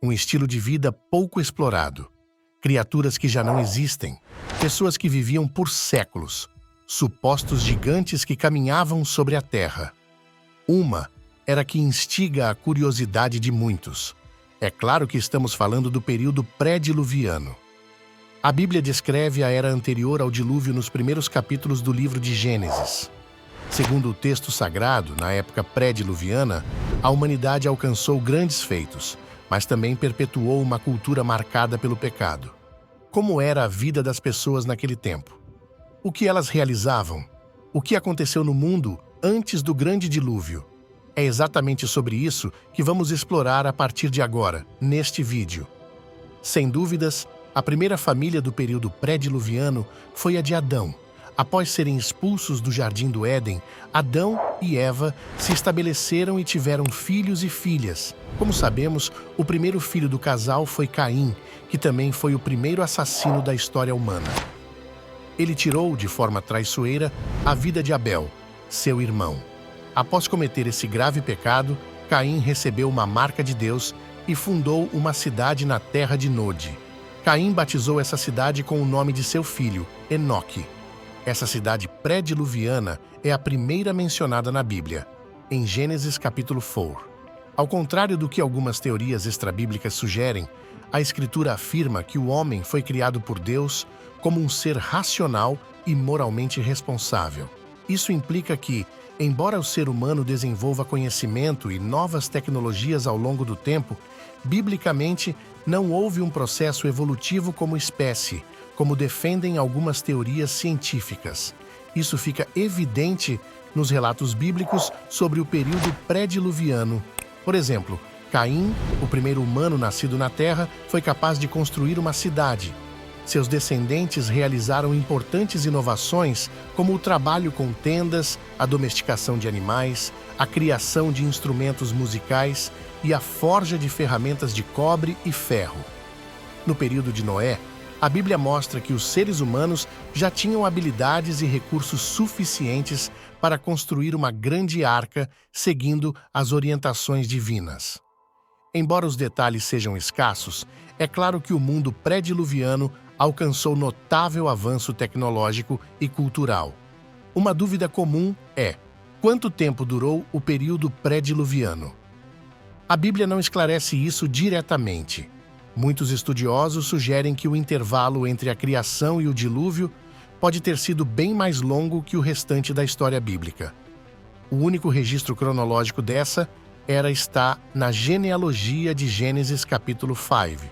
um estilo de vida pouco explorado, criaturas que já não existem, pessoas que viviam por séculos, supostos gigantes que caminhavam sobre a terra. Uma era que instiga a curiosidade de muitos. É claro que estamos falando do período pré-diluviano. A Bíblia descreve a era anterior ao dilúvio nos primeiros capítulos do livro de Gênesis. Segundo o texto sagrado, na época pré-diluviana, a humanidade alcançou grandes feitos, mas também perpetuou uma cultura marcada pelo pecado. Como era a vida das pessoas naquele tempo? O que elas realizavam? O que aconteceu no mundo antes do grande dilúvio? É exatamente sobre isso que vamos explorar a partir de agora, neste vídeo. Sem dúvidas, a primeira família do período pré-diluviano foi a de Adão. Após serem expulsos do Jardim do Éden, Adão e Eva se estabeleceram e tiveram filhos e filhas. Como sabemos, o primeiro filho do casal foi Caim, que também foi o primeiro assassino da história humana. Ele tirou, de forma traiçoeira, a vida de Abel, seu irmão. Após cometer esse grave pecado, Caim recebeu uma marca de Deus e fundou uma cidade na terra de Nod. Caim batizou essa cidade com o nome de seu filho, Enoque. Essa cidade pré-diluviana é a primeira mencionada na Bíblia, em Gênesis capítulo 4. Ao contrário do que algumas teorias extrabíblicas sugerem, a Escritura afirma que o homem foi criado por Deus como um ser racional e moralmente responsável. Isso implica que, embora o ser humano desenvolva conhecimento e novas tecnologias ao longo do tempo, biblicamente não houve um processo evolutivo como espécie, como defendem algumas teorias científicas. Isso fica evidente nos relatos bíblicos sobre o período pré-diluviano. Por exemplo, Caim, o primeiro humano nascido na Terra, foi capaz de construir uma cidade. Seus descendentes realizaram importantes inovações, como o trabalho com tendas, a domesticação de animais, a criação de instrumentos musicais e a forja de ferramentas de cobre e ferro. No período de Noé, a Bíblia mostra que os seres humanos já tinham habilidades e recursos suficientes para construir uma grande arca seguindo as orientações divinas. Embora os detalhes sejam escassos, é claro que o mundo pré-diluviano alcançou notável avanço tecnológico e cultural. Uma dúvida comum é: quanto tempo durou o período pré-diluviano? A Bíblia não esclarece isso diretamente. Muitos estudiosos sugerem que o intervalo entre a criação e o dilúvio pode ter sido bem mais longo que o restante da história bíblica. O único registro cronológico dessa era está na genealogia de Gênesis capítulo 5.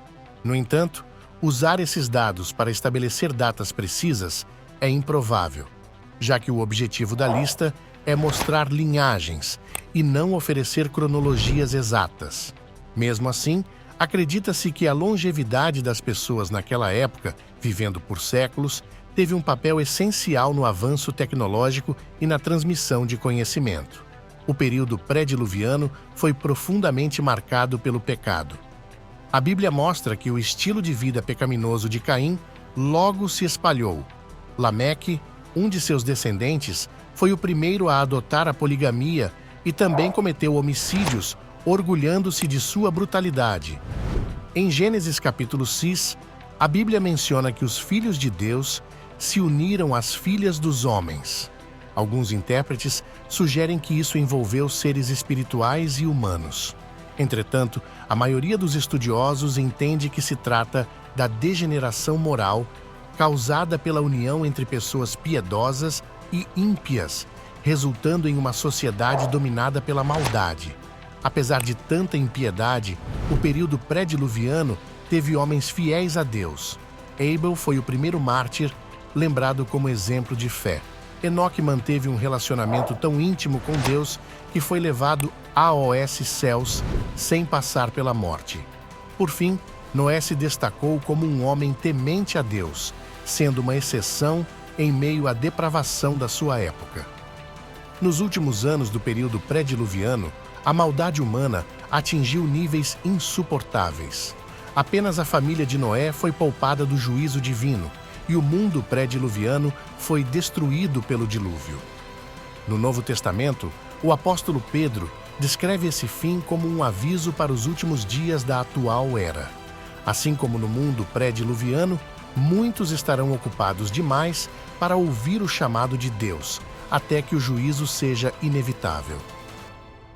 No entanto, usar esses dados para estabelecer datas precisas é improvável, já que o objetivo da lista é mostrar linhagens e não oferecer cronologias exatas. Mesmo assim, acredita-se que a longevidade das pessoas naquela época, vivendo por séculos, teve um papel essencial no avanço tecnológico e na transmissão de conhecimento. O período pré-diluviano foi profundamente marcado pelo pecado. A Bíblia mostra que o estilo de vida pecaminoso de Caim logo se espalhou. Lameque, um de seus descendentes, foi o primeiro a adotar a poligamia e também cometeu homicídios, orgulhando-se de sua brutalidade. Em Gênesis capítulo 6, a Bíblia menciona que os filhos de Deus se uniram às filhas dos homens. Alguns intérpretes sugerem que isso envolveu seres espirituais e humanos. Entretanto, a maioria dos estudiosos entende que se trata da degeneração moral causada pela união entre pessoas piedosas e ímpias, resultando em uma sociedade dominada pela maldade. Apesar de tanta impiedade, o período pré-diluviano teve homens fiéis a Deus. Abel foi o primeiro mártir, lembrado como exemplo de fé. Enoque manteve um relacionamento tão íntimo com Deus que foi levado aos céus sem passar pela morte. Por fim, Noé se destacou como um homem temente a Deus, sendo uma exceção em meio à depravação da sua época. Nos últimos anos do período pré-diluviano, a maldade humana atingiu níveis insuportáveis. Apenas a família de Noé foi poupada do juízo divino, e o mundo pré-diluviano foi destruído pelo dilúvio. No Novo Testamento, o apóstolo Pedro descreve esse fim como um aviso para os últimos dias da atual era. Assim como no mundo pré-diluviano, muitos estarão ocupados demais para ouvir o chamado de Deus, até que o juízo seja inevitável.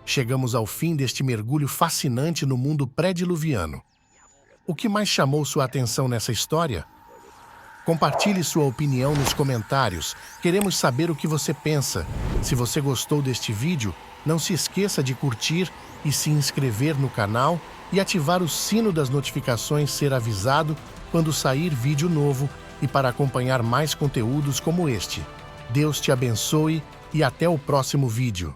Chegamos ao fim deste mergulho fascinante no mundo pré-diluviano. O que mais chamou sua atenção nessa história? Compartilhe sua opinião nos comentários. Queremos saber o que você pensa. Se você gostou deste vídeo, não se esqueça de curtir e se inscrever no canal e ativar o sino das notificações ser avisado quando sair vídeo novo e para acompanhar mais conteúdos como este. Deus te abençoe e até o próximo vídeo.